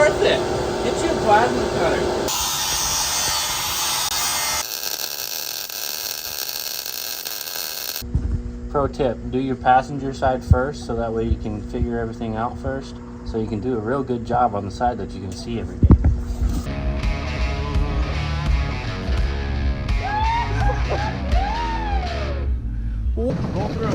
worth it. Get you a plasma cutter. Pro tip, do your passenger side first so that way you can figure everything out first, so you can do a real good job on the side that you can see every day. Go through.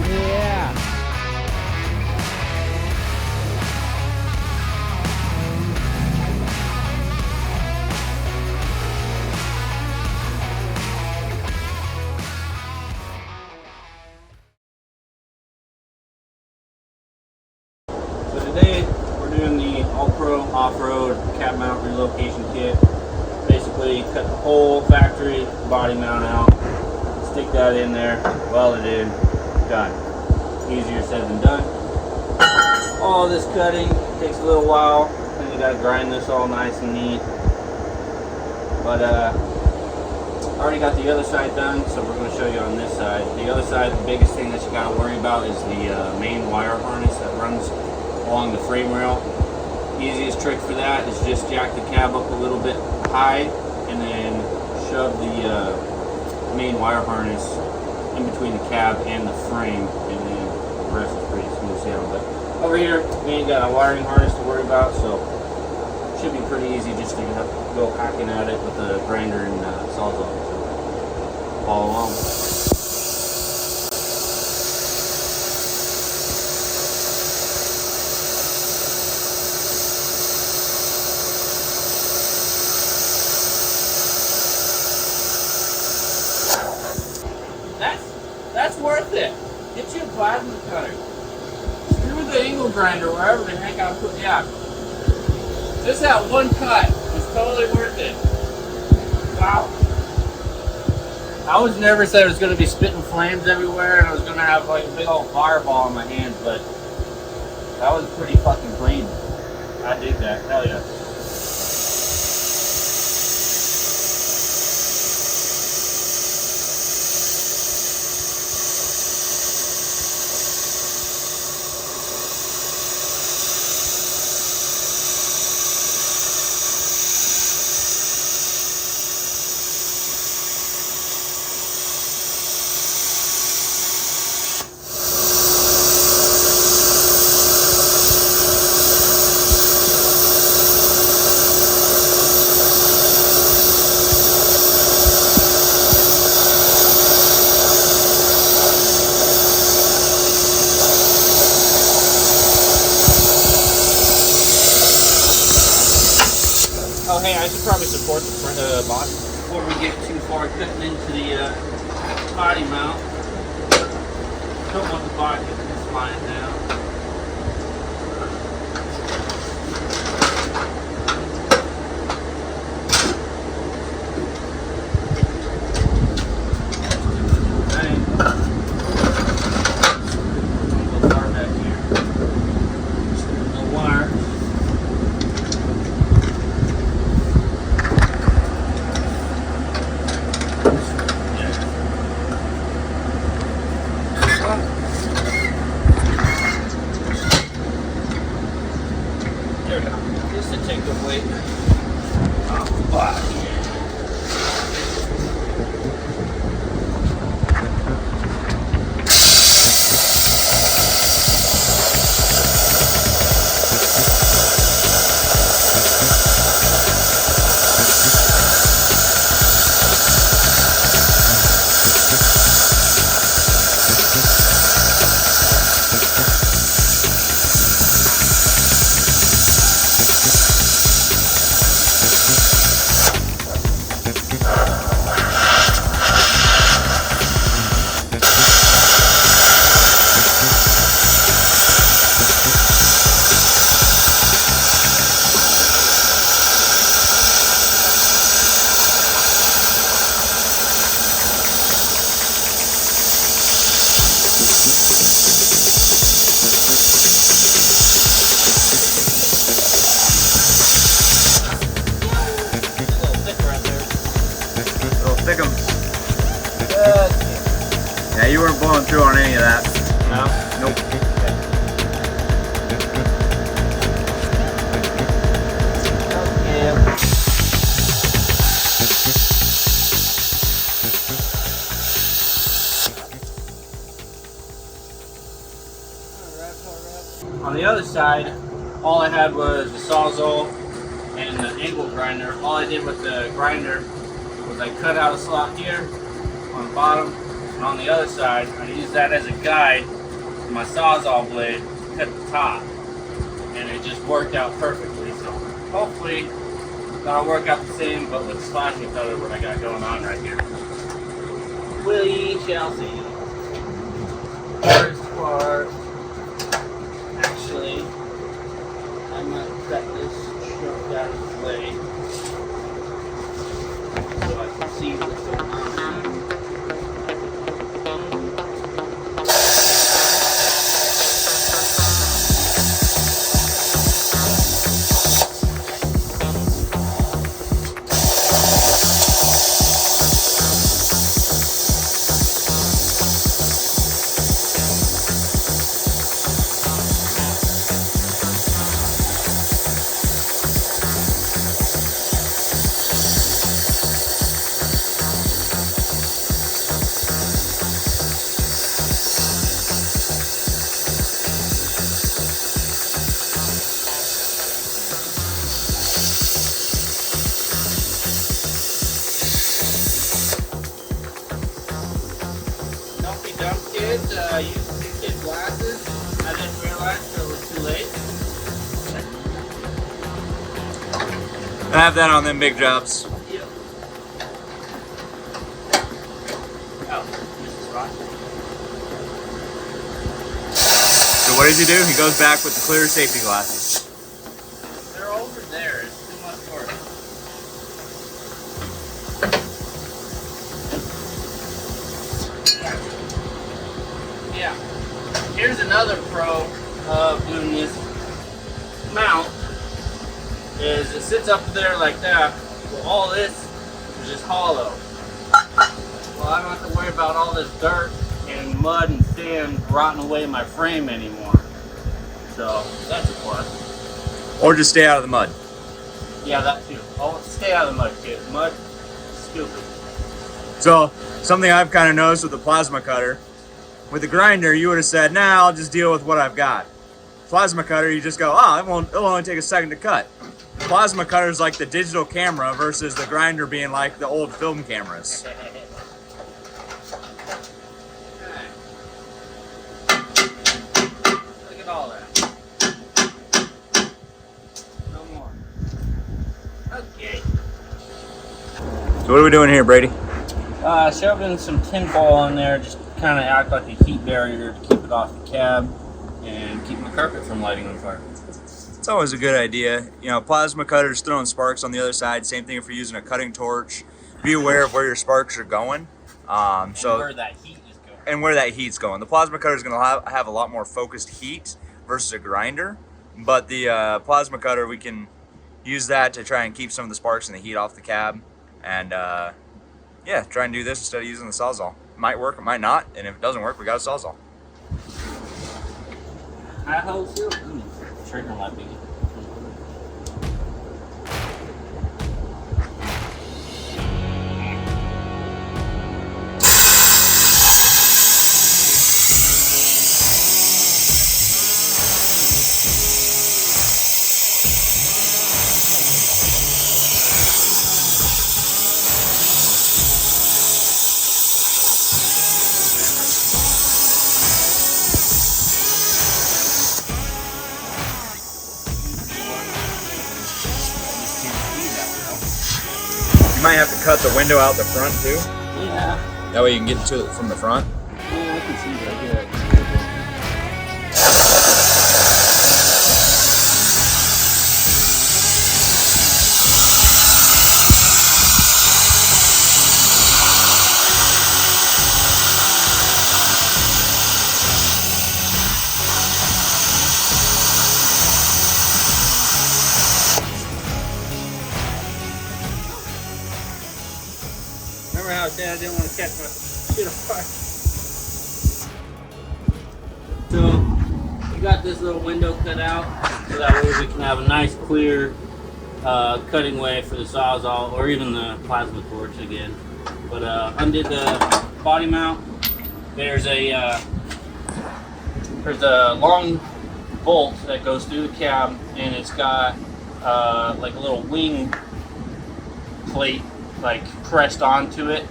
Yeah. So today we're doing the All-Pro Off-Road cab mount relocation kit. Basically cut the whole factory body mount out, stick that in there, weld it in, done. Easier said than done. All this cutting takes a little while, and you gotta grind this all nice and neat. But I already got the other side done, so we're going to show you on this side. The other side, the biggest thing that you got to worry about is the main wire harness that runs along the frame rail. Easiest trick for that is just jack the cab up a little bit high and then shove the main wire harness in between the cab and the frame, and then the rest is pretty smooth sailing. But over here we ain't got a wiring harness to worry about, so it should be pretty easy just to go hacking at it with a grinder and sawzal. So follow along. That's worth it. Get you a plasma cutter. Screw the angle grinder wherever the heck I put. Yeah. Just that one cut was totally worth it. Wow. I was nervous that it was going to be spitting flames everywhere and I was going to have like a big old fireball in my hands, but that was pretty fucking clean. I dig that. Hell yeah. Oh hey, I should probably support the front body before we get too far cutting into the body mount. Don't want the body flying down. There we go. Just to take the weight off the body. Yeah, you weren't blowing through on any of that. No? Nope. Yeah. On the other side, all I had was the sawzal and the angle grinder. All I did with the grinder was I cut out a slot here on the bottom, and on the other side, I used that as a guide to my sawzall blade to cut the top, and it just worked out perfectly. So hopefully that'll work out the same, but with slashing color what I got going on right here. We shall see. First part. Actually, I might cut this stroke out of the blade so I can see what's going on. Kids, used kid glasses. I didn't realize till it was too late. I have that on them big jobs. Yep. Oh, this is right. So what does he do? He goes back with the clear safety glasses. They're over there. It's too much work. Yeah. Here's another pro of doing this mount. Is it sits up there like that. Well, all this is just hollow. Well, I don't have to worry about all this dirt and mud and sand rotting away my frame anymore. So that's a plus. Or just stay out of the mud. Yeah, that too. Oh, stay out of the mud, kid. Mud, stupid. So something I've kind of noticed with the plasma cutter, with the grinder, you would have said, nah, I'll just deal with what I've got. Plasma cutter, you just go, it'll only take a second to cut. Plasma cutter is like the digital camera versus the grinder being like the old film cameras. Look at all that. No more. Okay. So what are we doing here, Brady? Shoving some tin foil in there, just kind of act like a heat barrier to keep it off the cab and keep my carpet from lighting on fire. It's always a good idea. You know, plasma cutters throwing sparks on the other side. Same thing if you're using a cutting torch. Be aware of where your sparks are going. And where that heat is going. And where that heat's going. The plasma cutter is going to have a lot more focused heat versus a grinder. But the plasma cutter, we can use that to try and keep some of the sparks and the heat off the cab. And yeah, try and do this instead of using the sawzall. It might work, it might not. And if it doesn't work, we got a sawzall. I hope so. Trigger might be. You might have to cut the window out the front too. Yeah. That way you can get to it from the front. Yeah, I can see that. Yeah. Remember how I said I didn't want to catch my shit on fire? got this little window cut out so that way we can have a nice clear cutting way for the sawzall or even the plasma torch again. But undid the body mount. There's a long bolt that goes through the cab, and it's got like a little wing plate like pressed onto it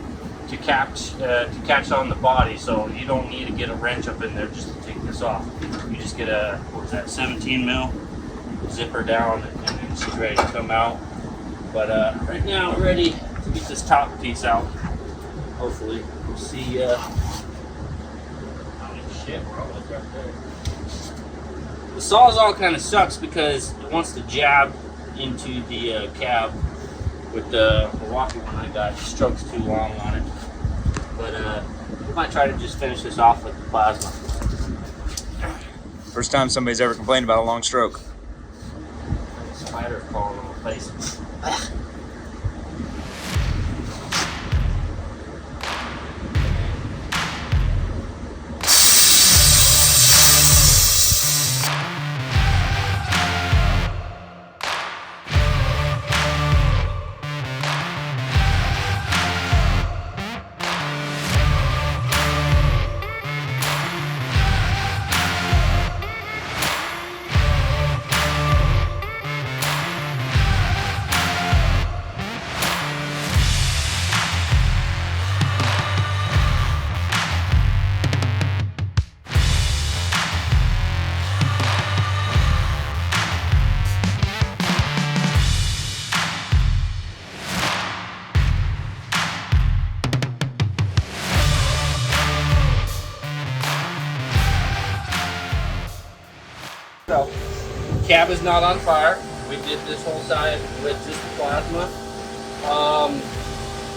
to catch on the body, so you don't need to get a wrench up in there just to take this off. You just get a, what was that, 17 mil zipper down, and then she's ready to come out. But right now we're ready to get this top piece out. Hopefully we'll see. Shit, we're almost right there. The sawzall kind of sucks because it wants to jab into the cab with the Milwaukee one I got. It strokes too long on it. But we might try to just finish this off with the plasma. First time somebody's ever complained about a long stroke. Spider crawling on the place. So, cab is not on fire. We did this whole side with just the plasma.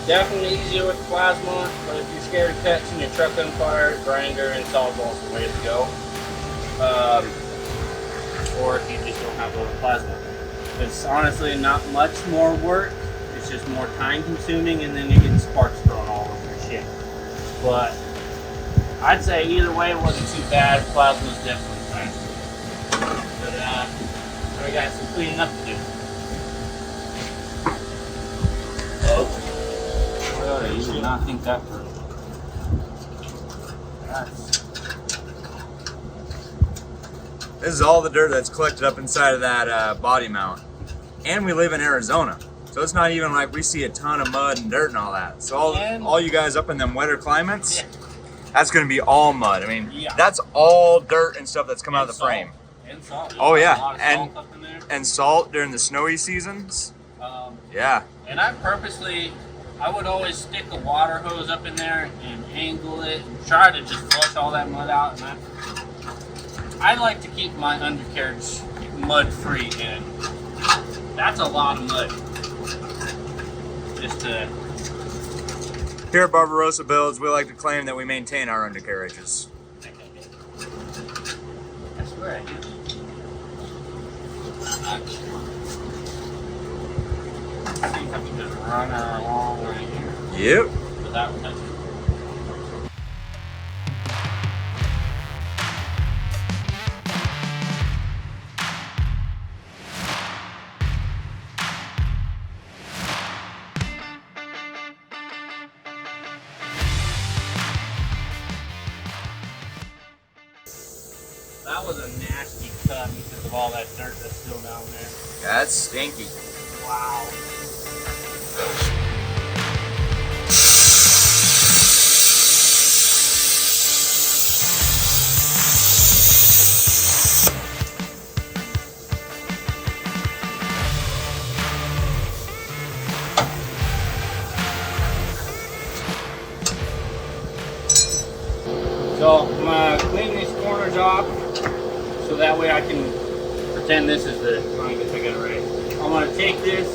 Definitely easier with the plasma, but if you're scared of catching your truck on fire, grinder and sawzall's the way to go. Or if you just don't have a plasma. It's honestly not much more work. It's just more time consuming, and then you get sparks thrown all over your shit. But I'd say either way it wasn't too bad. Plasma's definitely faster. But we got some cleaning up to do. Toyota, you did not think that through. This is all the dirt that's collected up inside of that body mount. And we live in Arizona, so it's not even like we see a ton of mud and dirt and all that. So all you guys up in them wetter climates, that's going to be all mud. I mean, that's all dirt and stuff that's come out of the frame. And salt. Oh yeah, salt up in there. And salt during the snowy seasons. Yeah. And I would always stick a water hose up in there and angle it and try to just flush all that mud out. And I like to keep my undercarriage mud free, and that's a lot of mud. Just to. Here at Barbarossa Builds, we like to claim that we maintain our undercarriages. I swear I do. I think I can just run her along right here. Yep. Without touching. That was a nasty cut because of all that dirt that's still down there. That's stinky. Wow. So I'm going to clean these corners off so that way I can pretend this is the, I guess I got it right. I'm going to take this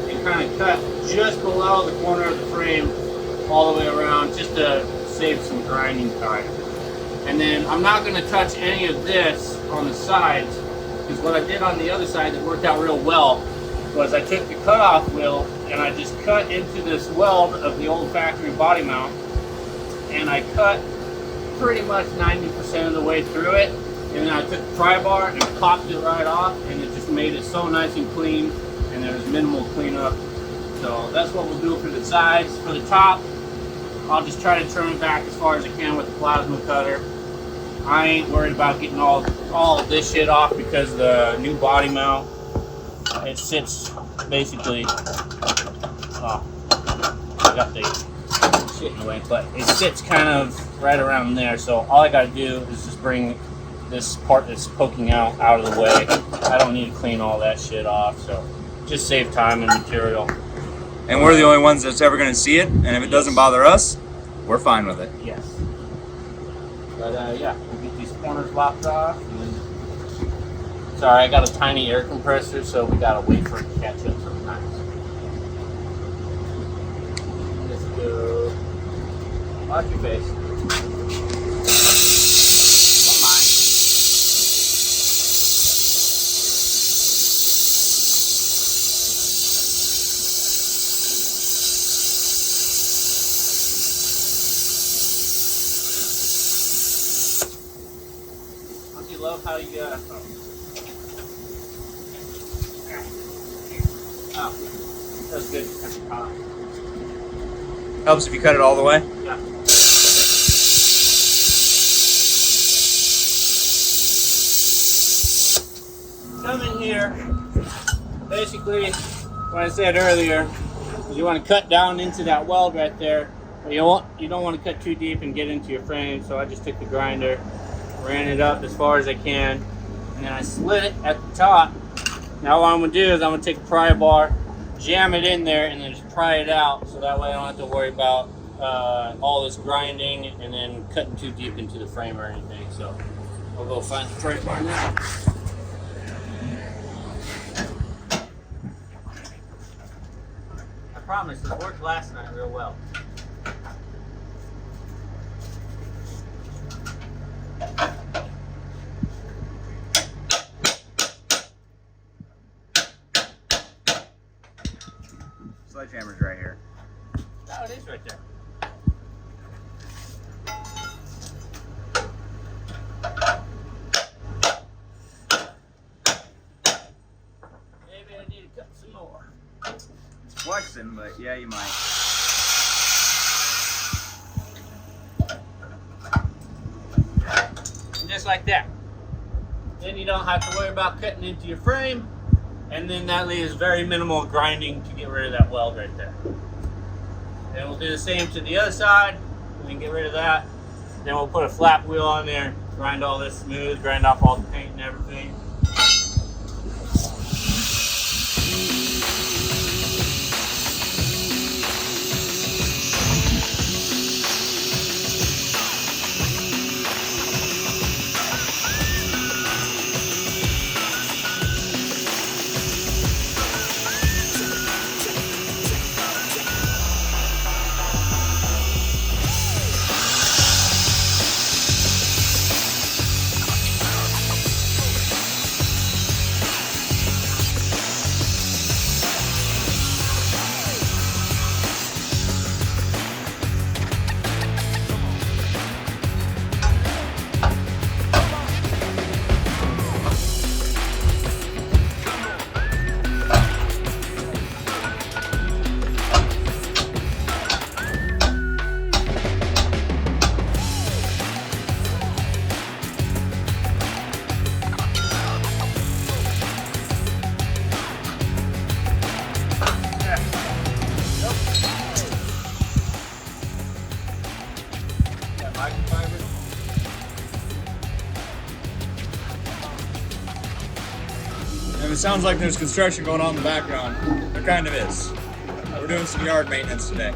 and kind of cut just below the corner of the frame all the way around just to save some grinding time. And then I'm not going to touch any of this on the sides, because what I did on the other side that worked out real well was I took the cutoff wheel and I just cut into this weld of the old factory body mount, and I cut pretty much 90% of the way through it, And then I took the pry bar and popped it right off, and it just made it so nice and clean, and there's minimal cleanup. So that's what we'll do for the sides. For the top, I'll just try to trim it back as far as I can with the plasma cutter. I ain't worried about getting all of this shit off because the new body mount, it sits basically, I got the shit in the way, but it sits kind of right around there. So all I gotta do is just bring this part that's poking out of the way. I don't need to clean all that shit off, so just save time and material. And we're the only ones that's ever going to see it, and if it doesn't bother us, we're fine with it. Yes. But yeah, we'll get these corners locked off. And then... Sorry, I got a tiny air compressor, so we gotta wait for it to catch up sometimes. Let's go. Watch your face. Don't mind. Don't you love how you oh, that's good at the top. Helps if you cut it all the way. Yeah. Come in here. Basically, what I said earlier, is you want to cut down into that weld right there. But you don't want to cut too deep and get into your frame. So I just took the grinder, ran it up as far as I can, and then I slit it at the top. Now what I'm going to do is I'm going to take a pry bar, jam it in there, and then just pry it out, so that way I don't have to worry about all this grinding and then cutting too deep into the frame or anything. So I'll go find the pry bar now. I promise it worked last night real well. Sledgehammer's right here. Oh, it is right there. Maybe I need to cut some more. It's flexing, but yeah, you might. And just like that. Then you don't have to worry about cutting into your frame. And then that leaves very minimal grinding to get rid of that weld right there. Then we'll do the same to the other side. We can get rid of that. Then we'll put a flap wheel on there, grind all this smooth, grind off all the paint and everything. And it sounds like there's construction going on in the background. There kind of is. We're doing some yard maintenance today.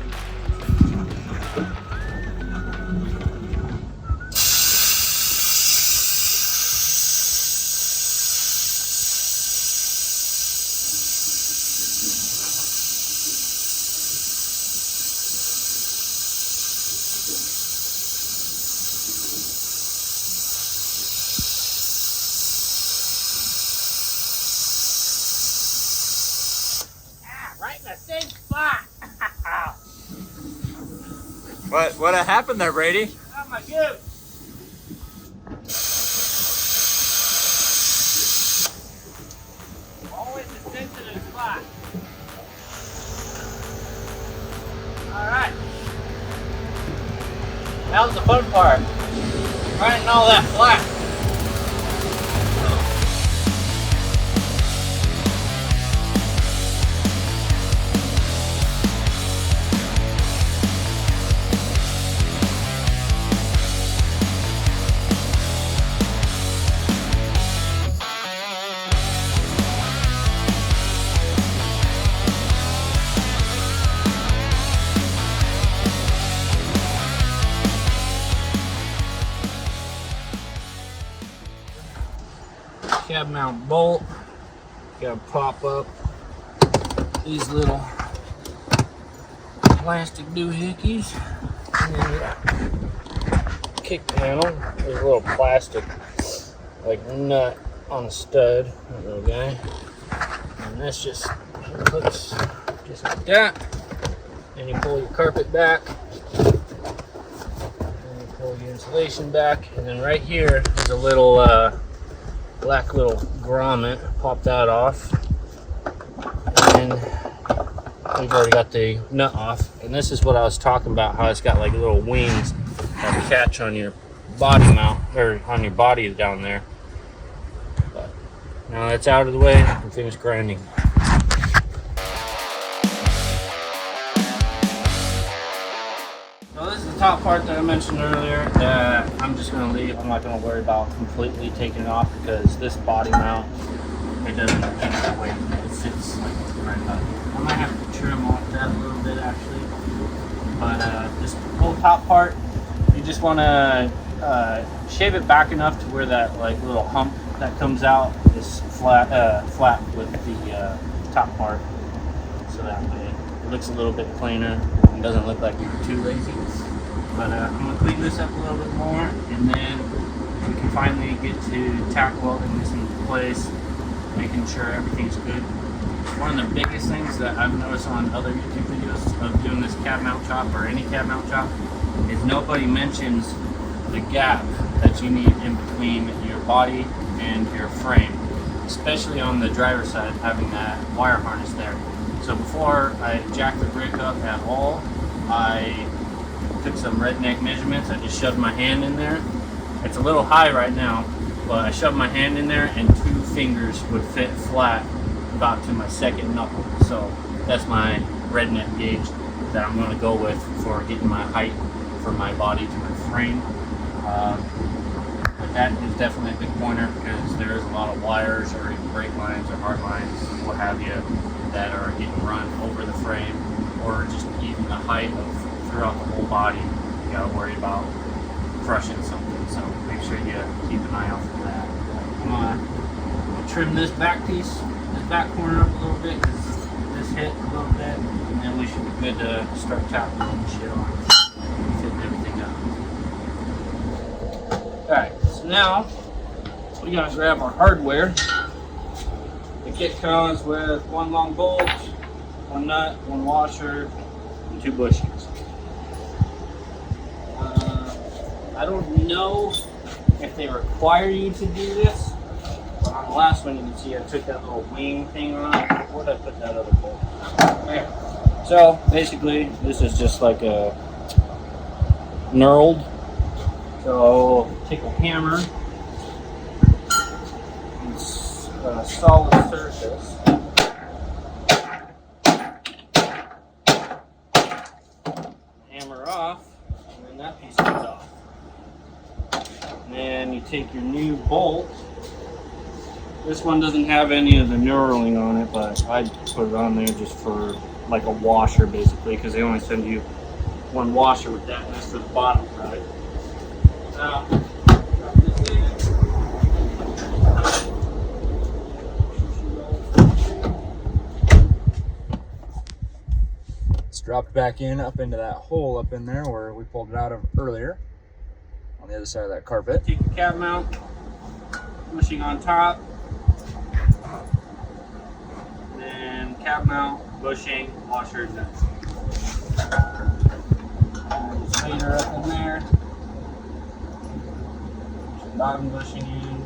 Right in the same spot. What happened there, Brady? Oh my goodness. flat. Alright. That was the fun part. Riding all that flat. Cab mount bolt, gotta pop up these little plastic doohickeys, and then the kick panel, there's a little plastic like nut on the stud, that little guy, and this just hooks just like that. And you pull your carpet back, and you pull your insulation back, and then right here is a little black little grommet. Pop that off, and we've already got the nut off. And this is what I was talking about, how it's got like little wings that catch on your body mount, or on your body down there. But now that's out of the way, I can finish grinding. So this is the top part that I mentioned earlier that I'm just going to leave. I'm not going to worry about completely taking it off, because this body mount, it doesn't keep that weight. It sits like right about here. I might have to trim off that a little bit actually. But this whole top part, you just want to shave it back enough to where that like little hump that comes out is flat with the top part. So that way it looks a little bit cleaner. It doesn't look like you're too lazy. But I'm going to clean this up a little bit more, and then we can finally get to tack welding this into place, making sure everything's good. One of the biggest things that I've noticed on other YouTube videos of doing this cab mount chop, or any cab mount chop, is nobody mentions the gap that you need in between your body and your frame, especially on the driver's side, having that wire harness there. So before I jacked the brake up at all, I took some redneck measurements. I just shoved my hand in there. It's a little high right now, but I shoved my hand in there and 2 fingers would fit flat about to my second knuckle. So that's my redneck gauge that I'm going to go with for getting my height from my body to my frame. But that is definitely a big pointer, because there is a lot of wires or even brake lines or hard lines, what have you, that are getting run over the frame, or just even the height of throughout the whole body. You gotta worry about crushing something, so make sure you keep an eye out for that. I'm gonna trim this back piece, this back corner up a little bit, because this hit a little bit, and then we should be good to start tapping and shit on, fitting everything up. Alright, so now we gotta grab our hardware. The kit comes with 1 long bolt, 1 nut, 1 washer, and 2 bushings. I don't know if they require you to do this, but on the last one you can see I took that little wing thing off. Where'd I put that other bolt? Okay. So basically this is just like a knurled. So take a hammer and solid surface. Hammer off, and then that piece comes off. And then you take your new bolt. This one doesn't have any of the knurling on it, but I put it on there just for like a washer basically, because they only send you 1 washer with that, and that's for the bottom side. Now, drop this in. It's dropped back in up into that hole up in there where we pulled it out of earlier on the other side of that carpet. Take the cab mount, bushing on top, and then cab mount, bushing, washer, and nuts. And spader up in there. Bottom bushing in,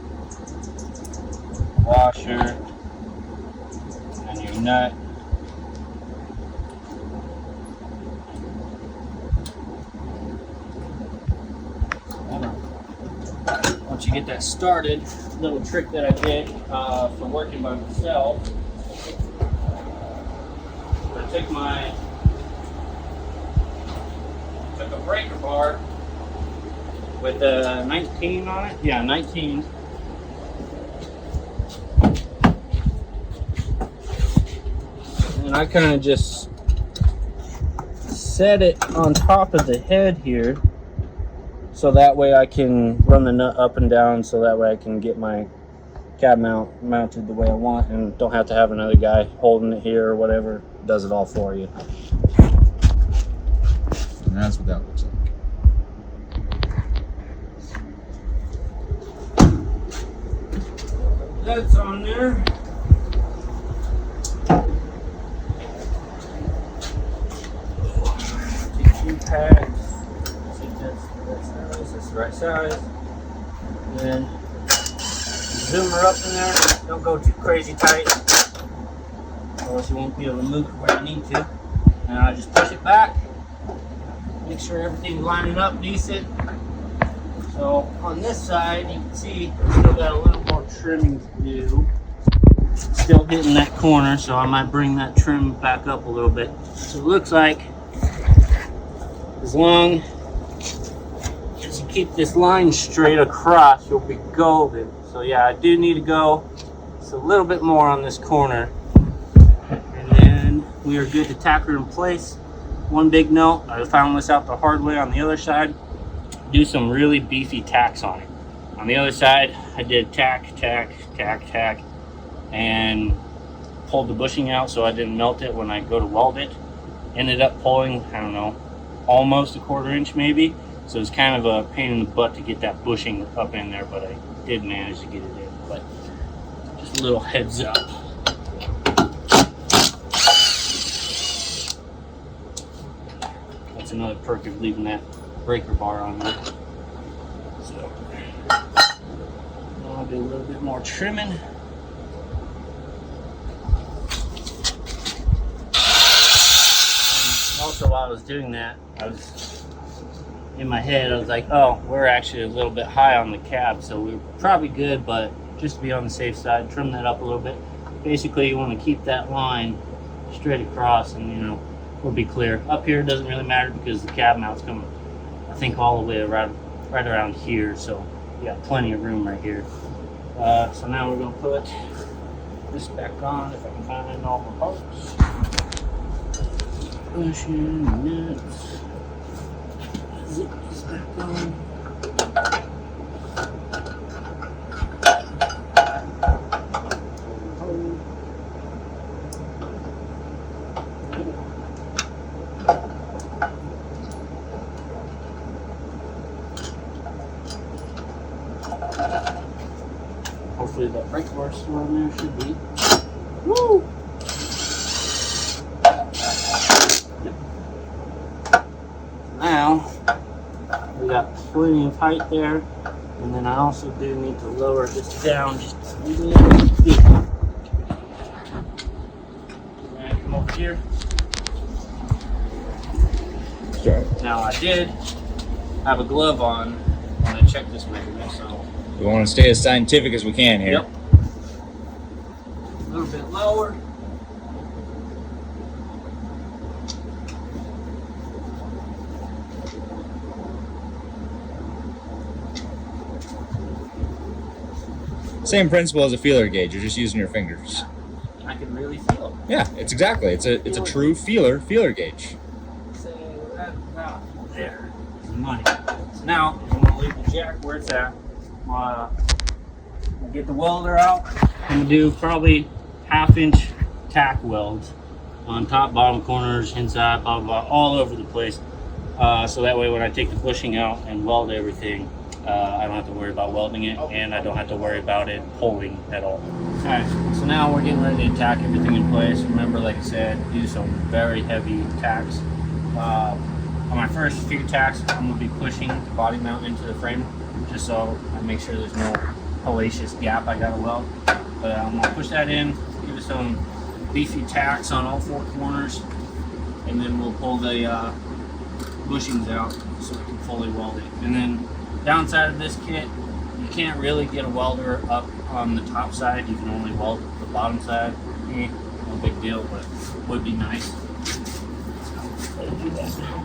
washer, and then your nut. Once you get that started, little trick that I did for working by myself, I took a breaker bar with a 19 on it. Yeah, 19. And I kind of just set it on top of the head here, so that way I can run the nut up and down, so that way I can get my cab mount mounted the way I want and don't have to have another guy holding it here or whatever. Does it all for you. And that's what that looks like. That's on there. Take 2 packs. See if that's the right size. And then zoom her up in there. Don't go too crazy tight, or else you won't be able to move it where you need to. And I just push it back. Make sure everything's lining up decent. So on this side, you can see we still got a little more trimming to do. Still hitting that corner, so I might bring that trim back up a little bit. So it looks like as long as you keep this line straight across, you'll be golden. So yeah, I do need to go just a little bit more on this corner. And then we are good to tack her in place. One big note, I found this out the hard way on the other side. Do some really beefy tacks on it. On the other side, I did tack, and pulled the bushing out so I didn't melt it when I go to weld it. Ended up pulling, I don't know, almost a 1/4 inch maybe. So it's kind of a pain in the butt to get that bushing up in there, but I did manage to get it in. But just a little heads up. That's another perk of leaving that breaker bar on there. So I'll do a little bit more trimming. And also while I was doing that, I was in my head, I was like, oh, we're actually a little bit high on the cab, so we're probably good, but just to be on the safe side, trim that up a little bit. Basically, you want to keep that line straight across, and you know, we'll be clear. Up here, it doesn't really matter because the cab mount's coming, I think, all the way around, right around here, so we got plenty of room right here. So now we're going to put this back on, if I can find all my parts. Pushing nuts. Zip this back on. Hopefully that brake bar's still on there, should be. Woo! Now, we got plenty of height there, and then I also do need to lower this down just a little bit. Come over here. Sure. Now I did have a glove on when I checked this measurement, so. We want to stay as scientific as we can here. Yep. A little bit lower. Same principle as a feeler gauge. You're just using your fingers. I can really feel it. Yeah, it's exactly. It's a true feeler gauge. Say that about there. Money. So now I'm gonna leave the jack where it's at. Get the welder out. I'm gonna do probably 1/2 inch tack welds on top, bottom corners, inside, blah blah blah, all over the place. So that way when I take the bushing out and weld everything, I don't have to worry about welding it, and I don't have to worry about it pulling at all. Alright, so now we're getting ready to tack everything in place. Remember, like I said, do some very heavy tacks. On my first few tacks, I'm going to be pushing the body mount into the frame, just so I make sure there's no hellacious gap I got to weld. But I'm going to push that in, give it some beefy tacks on all 4 corners, and then we'll pull the bushings out so we can fully weld it. And then downside of this kit, you can't really get a welder up on the top side. You can only weld the bottom side. No big deal, but would be nice. So let's do that now.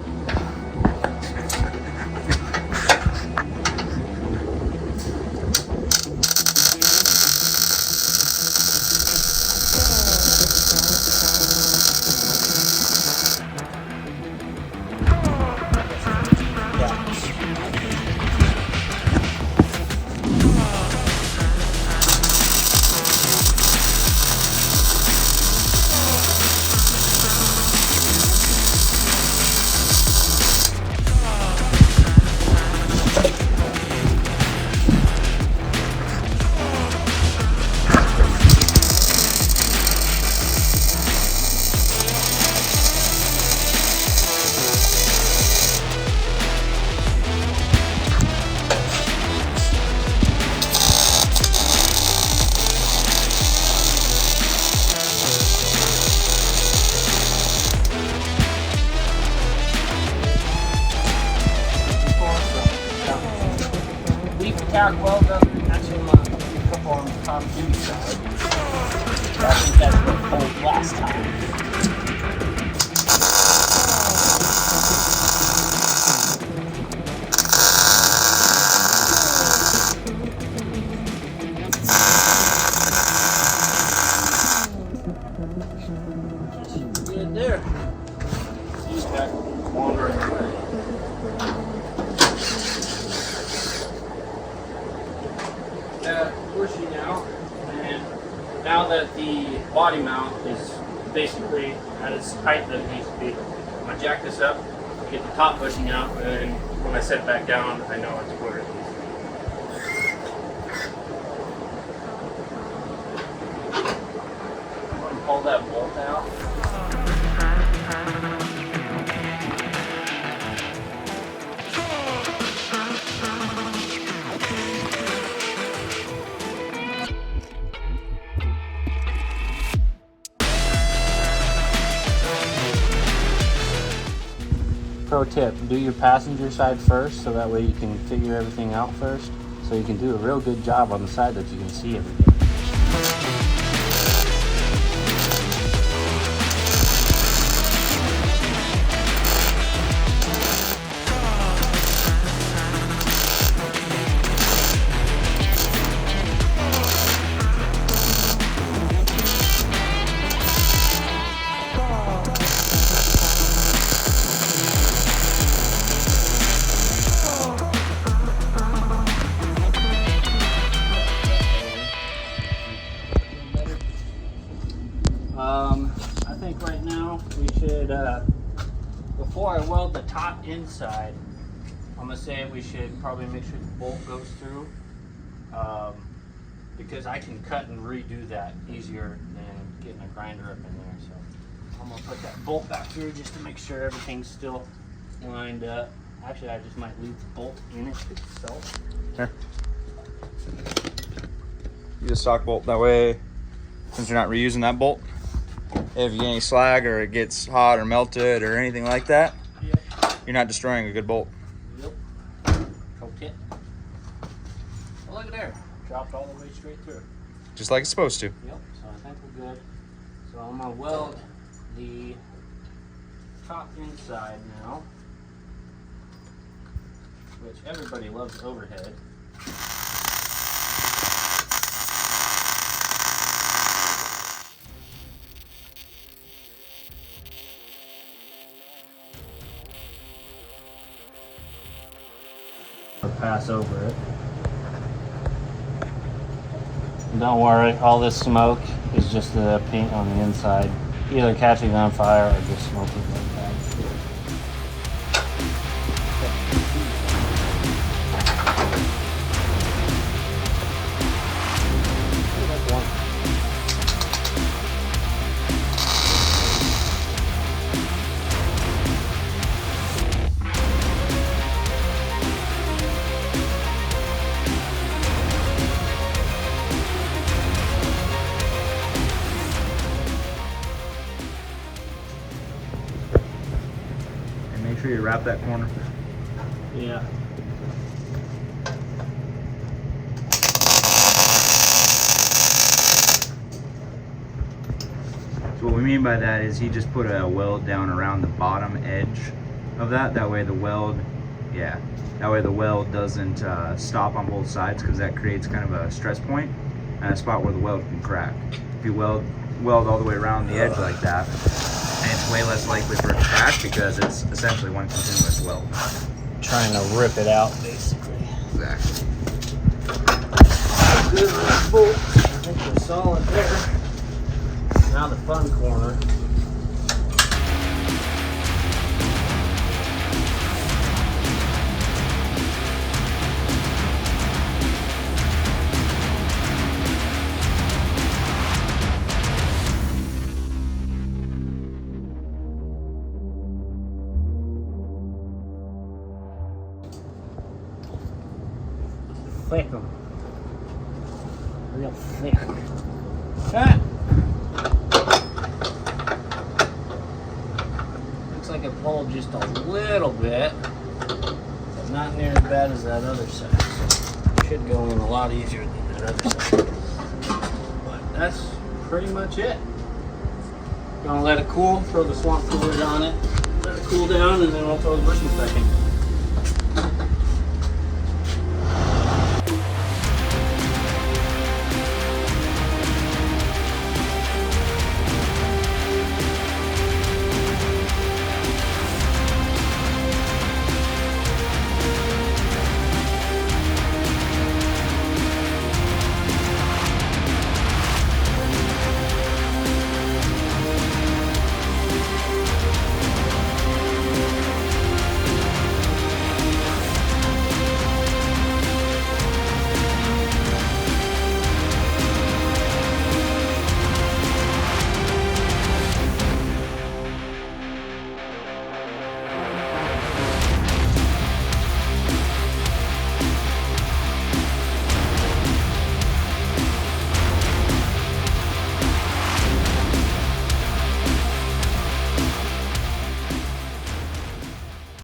Tack weld up, actually a couple on the top duty side. I think that's what I pulled last time. Good there. See tack wandering away. Pushing out, and now that the body mount is basically at its height that it needs to be, I'm going to jack this up, get the top bushing out, and when I set it back down, I know it's where it is. I'm going to pull that bolt out. Pro tip, do your passenger side first so that way you can figure everything out first, so you can do a real good job on the side that you can see everything. I think right now we should, before I weld the top inside, I'm going to say we should probably make sure the bolt goes through, because I can cut and redo that easier than getting a grinder up in there. So I'm going to put that bolt back through just to make sure everything's still lined up. Actually, I just might leave the bolt in it itself. Here. Use a stock bolt, that way, since you're not reusing that bolt, if you get any slag or it gets hot or melted or anything like that, you're not destroying a good bolt. Yep. Pro tip. Well, look at there. Dropped all the way straight through. Just like it's supposed to. Yep. So I think we're good. So I'm going to weld the top inside now, which everybody loves overhead. Pass over it. And don't worry, all this smoke is just the paint on the inside, either catching on fire or just smoking like that. Make sure you wrap that corner. Yeah. So what we mean by that is he just put a weld down around the bottom edge of that. That way the weld, that way the weld doesn't stop on both sides, because that creates kind of a stress point and a spot where the weld can crack. If you weld all the way around the edge like that, and it's way less likely for it to crack because it's essentially one continuous weld. Trying to rip it out, basically. Exactly. Good bolt. I think we're solid there. Now the fun corner. Thick 'em. Real thick. Ah! Looks like it pulled just a little bit, but not near as bad as that other side. So should go in a lot easier than that other side. But that's pretty much it. Gonna let it cool, throw the swamp coolers on it, let it cool down, and then we'll throw the bushings back in.